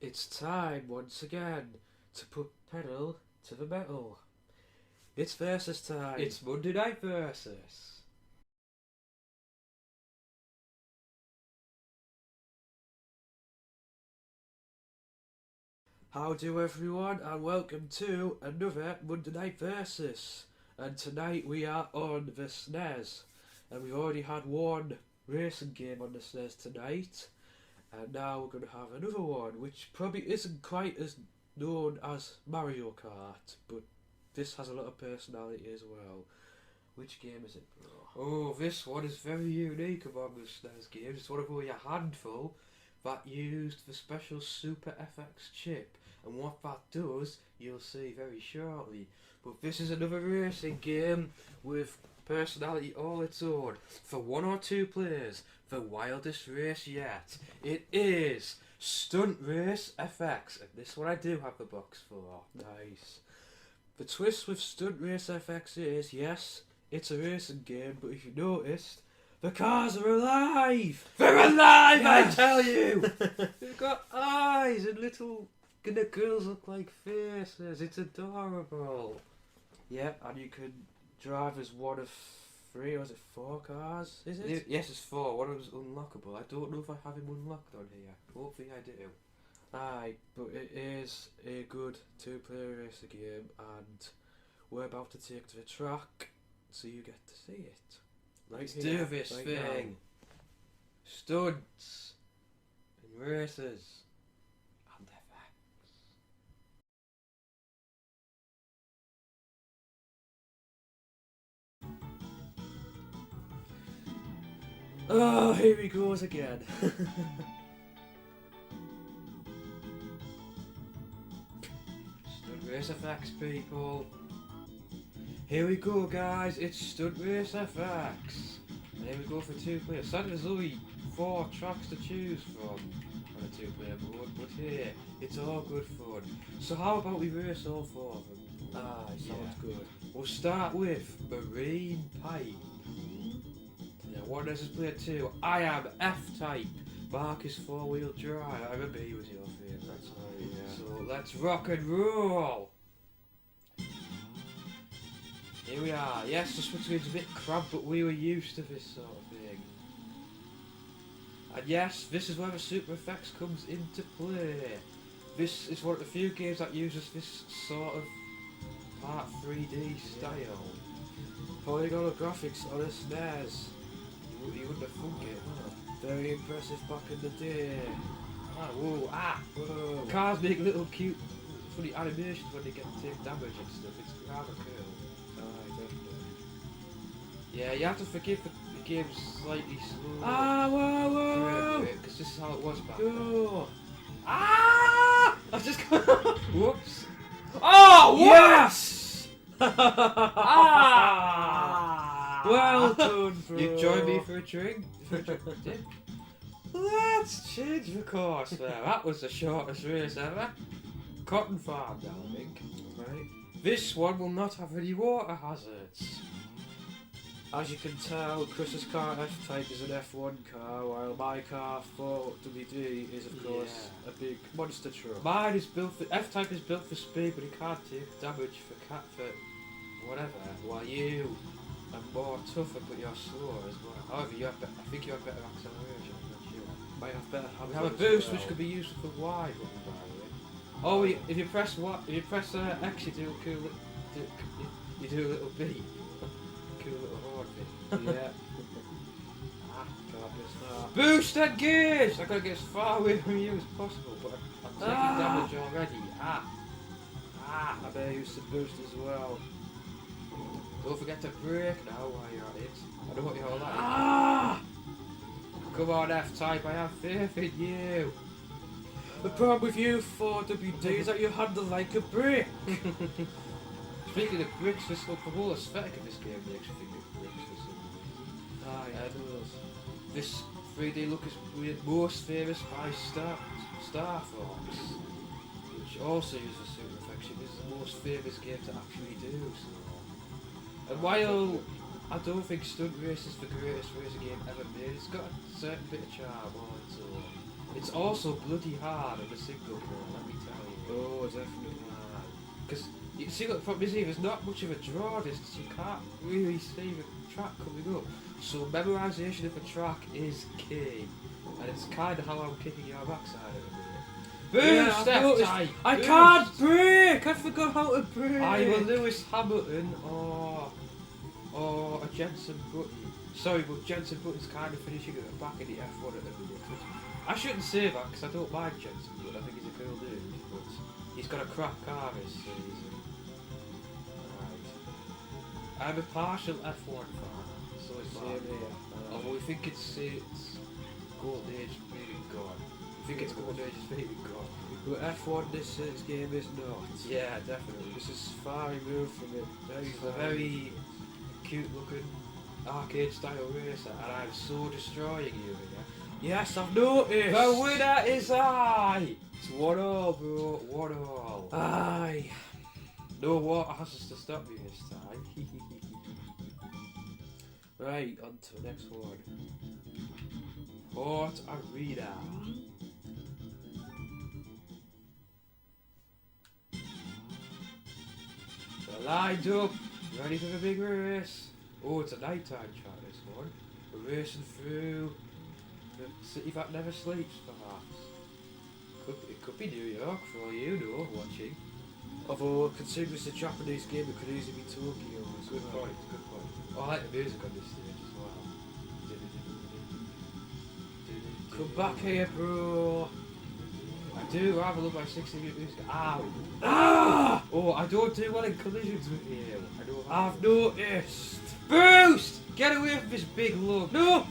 It's time once again to put pedal to the metal. It's versus time. It's Monday Night Versus. How do everyone, and welcome to another Monday Night Versus. And tonight we are on the SNES, and we already had one racing game on the SNES tonight, and now we're going to have another one, which probably isn't quite as known as Mario Kart, but this has a lot of personality as well. Which game is it, bro? Oh, this one is very unique among the SNES games. It's one of only a handful that used the special Super FX chip. And what that does, you'll see very shortly. But this is another racing game with personality all its own. For one or two players, the wildest race yet. It is Stunt Race FX. And this one I do have the box for. Nice. The twist with Stunt Race FX is, yes, it's a racing game, but if you noticed, the cars are alive! They're alive, Yes! I tell you! They've got eyes and little... And the girls look like faces. It's adorable. Yeah, and you can drive as one of three, or is it four cars? Is it? Yes, it's four. One of them's unlockable. I don't know if I have him unlocked on here. Hopefully I do. Aye, but it is a good two-player racing game, and we're about to take to the track, so you get to see it. Let's Right do here, this right thing. Stunts and races and effects. Oh, here he goes again. Stunt Race FX, people. Here we go, guys. It's Stunt Race FX. And here we go for two players. Sadly, there's only 4 tracks to choose from on a two-player board, but here, it's all good fun. So how about we race all 4 of them? Aye, sounds Yeah. good. We'll start with Marine Pipe. Now, one versus player 2. I am F-Type. Mark is 4-wheel drive. I remember he was your favourite. That's right, yeah. So let's rock and roll. Here we are. Yes, the switch screen's a bit cramped, but we were used to this sort of thing. And yes, this is where the Super Effects comes into play. This is one of the few games that uses this sort of part 3D style. Polygonal graphics on a SNES. You wouldn't have thunk it, huh? Very impressive back in the day. Ah, whoa, ah! Whoa. Cars make little cute, funny animations when they get to take damage and stuff. It's rather cool. Aye, definitely. Yeah, you have to forgive the game slightly slow. Ah, whoa, whoa, Because this is how it was back whoa. then. Go. Ah! I just whoops. Oh, what? Yes! Ah! Well done, bro. You join me for a drink? Dick? Let's change the course there. That was the shortest race ever. Cotton farm now, I think. Right. This one will not have any water hazards. As you can tell, Chris's car F-Type is an F1 car, while my car 4WD is, of course, a big monster truck. Mine is built for F-Type is built for speed, but it can't take damage for whatever. While you are more tougher, but you're slower as well. However, I think you have better acceleration. I'm not sure. Might have better We have a handling as boost well. which could be used for wide button, by the way. Oh, if you press X, you do a cool. You do a little beat. Cool little horn thing. Yeah. Ah. Can't miss that. Boost and gears! I gotta get as far away from you as possible, but I'm taking Ah. damage already. Ah! Ah! I better use the boost as well. Don't forget to brake now while you're at it. I know what you're like. Ah! Come on, F-Type, I have faith in you. The problem with you 4WD is that you handle like a brick. Speaking of bricks, the whole aesthetic of this game makes you think of bricks for some reason. Aye, it does. This 3D look is most famous by Star Fox, which also uses Super Effects. It is the most famous game to actually do so. And while I don't think Stunt Race is the greatest racing game ever made, it's got a certain bit of charm on its own. It's also bloody hard on the single player, let me tell you. Oh, definitely. Because you see, look, from this there's not much of a draw distance, you can't really see the track coming up. So memorisation of the track is key. And it's kind of how I'm kicking your backside at the minute. Boost, yeah, I can't brake! I forgot how to brake! Either Lewis Hamilton or a Jensen Button. Sorry, but Jensen Button's kind of finishing at the back of the F1 at the minute. I shouldn't say that because I don't mind Jensen Button, I think he's a cool dude, but he's got a crap car this season. Right. I'm a partial F1 fan, so it's Same here. Although we think it's golden age maybe gone. We think it's golden age is maybe gone. But F1 this game is not. Yeah, definitely. This is far removed from it. It's a very cute looking arcade style racer, and I'm so destroying you here. Yes, I've noticed! The winner is I! It's 1-all, bro. 1-all. Aye. No water has to stop me this time. Right, on to the next one. Port Arena. We're lined up, ready for the big race. Oh, it's a nighttime track, this one. We're racing through the city that never sleeps, perhaps. It could be New York, for all you know, watching. Although, considering it's a Japanese game, it could easily be Tokyo as Good well. point, good point. Oh, I like the music on this stage as well. Come back here, bro! I do rather love my 60-minute music. Ow! Ah! Oh, I don't do well in collisions with you. I don't have I've noticed! Boost! Get away from this big lug. No!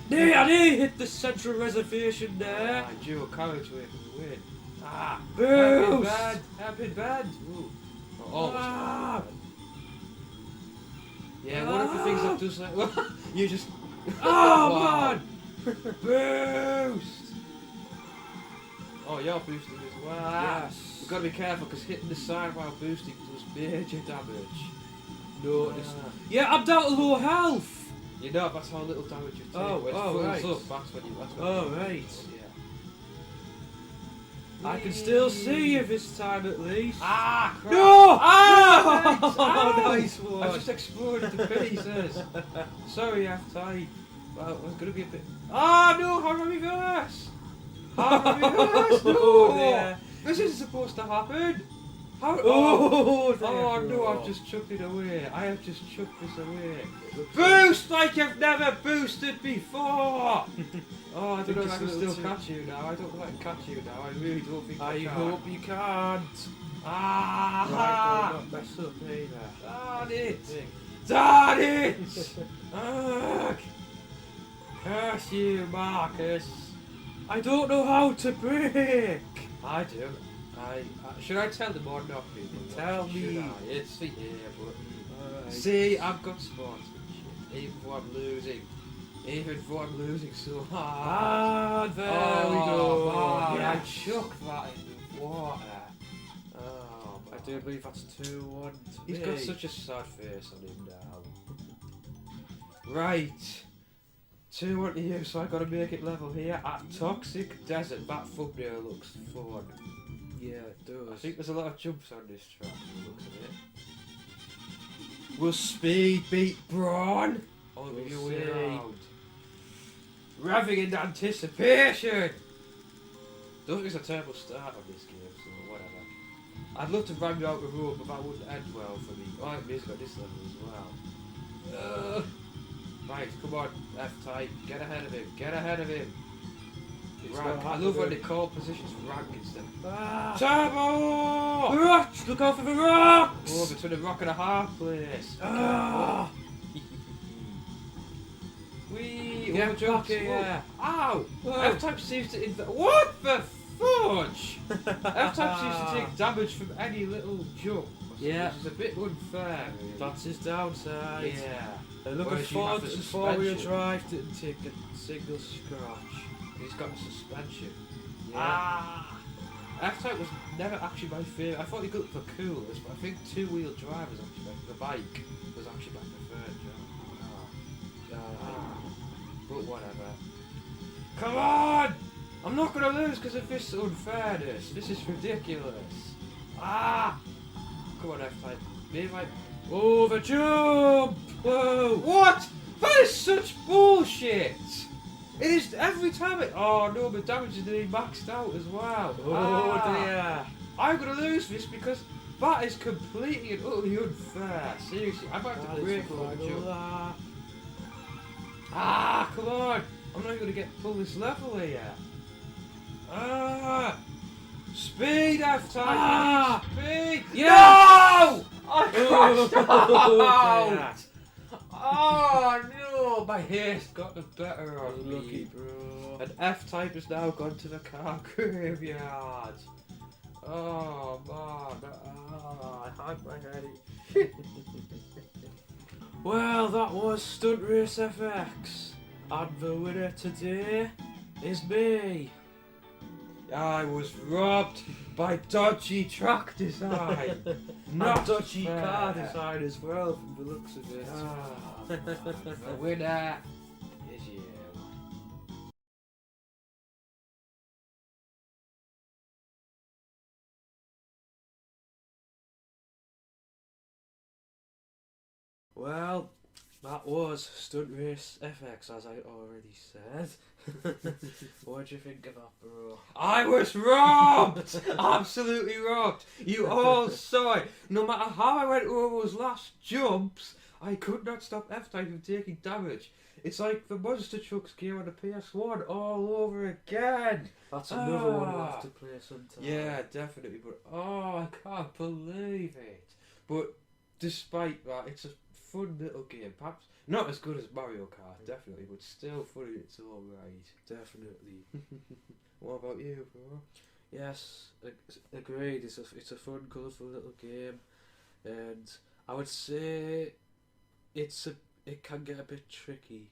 Nee, I nearly hit the central reservation there! Dual carriageway for the win. Ah! Boost! Hairpin bad! Ooh. Oh, almost Ah! bad. Yeah, one of the things I've just like... you just... Oh, Wow. man! Boost! Oh, you're boosting as well. Yes. We've got to be careful because hitting the side while boosting does major damage. Noticed. Yeah, I'm down to low health! you know that's how little damage you take. Oh, when it oh, fills right. up, that's when you. That's when Oh, you right. Yeah. I can still see you this time at least. Ah! Crap. No! Ah! Oh, Ow! nice one. I just exploded to pieces. Sorry, F-type. Well, it was going to be a bit. Ah, no! How do I reverse? How do I reverse? No! Oh, dear. This isn't supposed to happen. How? Oh, there Oh you no! go. I've just chucked it away. I have just chucked this away. Boost like you've never boosted before. Oh, I don't know if I can still catch you now. I don't know if I can catch you now. I really don't think I I can. hope you can't. Ah! Right, don't mess up either. Darn it! Darn it! Ugh! Curse you, Marcus! I don't know how to brake. I do. Should I tell them or not? Tell me. Should I? It's the air button. Alright. See, I've got sportsmanship. Even though I'm losing. Even though I'm losing so hard. Ah, there we go. Wow, Yes. I chucked that in the water. Oh, I do believe that's 2-1 to He's me. got such a sad face on him now. Right. 2-1 to you, so I've got to make it level here at Toxic Desert. That thumbnail looks fun. Yeah, it does. I think there's a lot of jumps on this track from the looks of it. Will speed beat brawn? Or We'll the other way see. around? Revving in anticipation! Don't think it's a terrible start on this game, so whatever. I'd love to ram you out the road, but that wouldn't end well for me. I like music at this level as well. Right, come on, F-type, get ahead of him, get ahead of him. It's Rank. not I love when they happening. call positions rank instead of Ah! Turbo! The rocks! Look out for the rocks! Oh, between a rock and a hard place. Ah! Wee! Get Oh, jump back here. Ow! Whoa. F-type seems to what the fudge? F-type seems to take damage from any little jump. Yeah. Which is a bit unfair. Really. That's his downside. yeah. And look at Whereas you have Ford the and four-wheel suspension. drive didn't take a single scratch. He's got a suspension. Yeah. Ah! F-Type was never actually my favourite. I thought he got the coolest, but I think two-wheel drive was actually the bike was actually my preferred job. But whatever. Come on! I'm not gonna lose because of this unfairness. This is ridiculous. Ah! Come on, F-Type. Be like, Oh, the jump! Whoa! what? That is such bullshit! It is every time it. Oh no, my damage is nearly maxed out as well. Oh dear! I'm gonna lose this because that is completely and utterly unfair. Seriously, I'm about to break for a jump. Ah, come on! I'm not even gonna get pull this level here. Ah! Speed F-Type! Ah! Speed! Yes! No! I crashed Oh, out! Oh no! My haste got the better of me. Lucky, bro. And F-Type has now gone to the car graveyard. Oh man! I had my headache. Well, that was Stunt Race FX. And the winner today is me. I was robbed by dodgy track design. Not dodgy fair. car design as well, from the looks of it. Ah, the winner is you. Well, that was Stunt Race FX, as I already said. What do you think of that, bro? I was robbed! Absolutely robbed! You all saw it! No matter how I went over those last jumps, I could not stop F-Type from taking damage. It's like the Monster Trucks game on the PS1 all over again! That's another one we'll have to play sometime. Yeah, definitely, but oh, I can't believe it. But despite that, it's a fun little game. Perhaps not as good as Mario Kart, definitely, but still fun in its own right. Definitely. What about you, bro? Yes, agreed. It's a fun, colourful little game, and I would say it can get a bit tricky,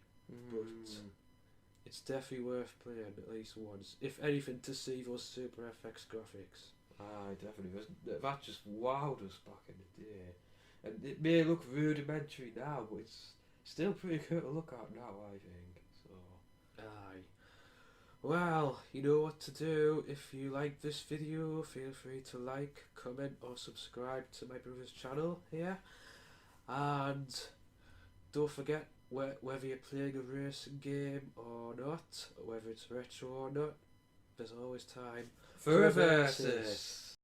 but it's definitely worth playing at least once. If anything, to see those Super FX graphics. Aye, definitely. That just wowed us back in the day. And it may look rudimentary now, but it's still pretty cool to look at now, I think. So, Aye. Well, you know what to do. If you like this video, feel free to like, comment or subscribe to my brother's channel here. And don't forget, whether you're playing a racing game or not, whether it's retro or not, there's always time for a versus. versus.